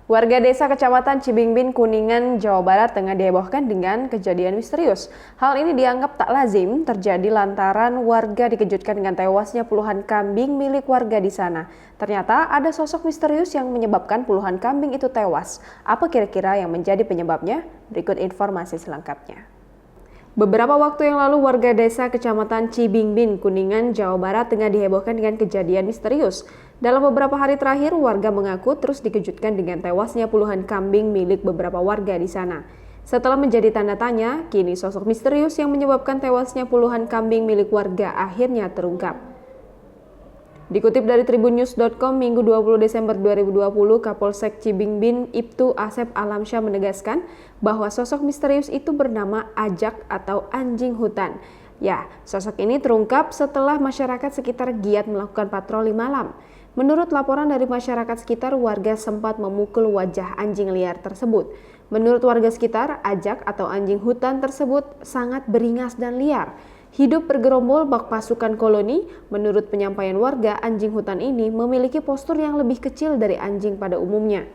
Warga desa Kecamatan Cibingbin, Kuningan, Jawa Barat tengah dihebohkan dengan kejadian misterius. Hal ini dianggap tak lazim terjadi lantaran warga dikejutkan dengan tewasnya puluhan kambing milik warga di sana. Ternyata ada sosok misterius yang menyebabkan puluhan kambing itu tewas. Apa kira-kira yang menjadi penyebabnya? Berikut informasi selengkapnya. Beberapa waktu yang lalu warga desa Kecamatan Cibingbin, Kuningan, Jawa Barat tengah dihebohkan dengan kejadian misterius. Dalam beberapa hari terakhir, warga mengaku terus dikejutkan dengan tewasnya puluhan kambing milik beberapa warga di sana. Setelah menjadi tanda tanya, kini sosok misterius yang menyebabkan tewasnya puluhan kambing milik warga akhirnya terungkap. Dikutip dari tribunnews.com, Minggu 20 Desember 2020, Kapolsek Cibingbin Ibtu Asep Alamsyah menegaskan bahwa sosok misterius itu bernama Ajak atau anjing hutan. Ya, sosok ini terungkap setelah masyarakat sekitar giat melakukan patroli malam. Menurut laporan dari masyarakat sekitar, warga sempat memukul wajah anjing liar tersebut. Menurut warga sekitar, Ajak atau anjing hutan tersebut sangat beringas dan liar. Hidup bergerombol bak pasukan koloni. Menurut penyampaian warga, anjing hutan ini memiliki postur yang lebih kecil dari anjing pada umumnya.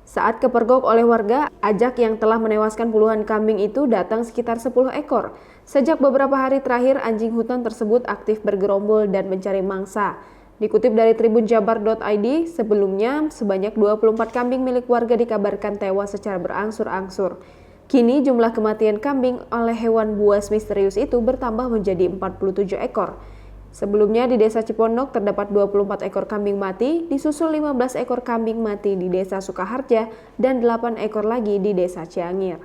Saat kepergok oleh warga, Ajak yang telah menewaskan puluhan kambing itu datang sekitar 10 ekor. Sejak beberapa hari terakhir, anjing hutan tersebut aktif bergerombol dan mencari mangsa. Dikutip dari tribunjabar.id, sebelumnya sebanyak 24 kambing milik warga dikabarkan tewas secara berangsur-angsur. Kini jumlah kematian kambing oleh hewan buas misterius itu bertambah menjadi 47 ekor. Sebelumnya di desa Cipondok terdapat 24 ekor kambing mati, disusul 15 ekor kambing mati di desa Sukaharja dan 8 ekor lagi di desa Ciangir.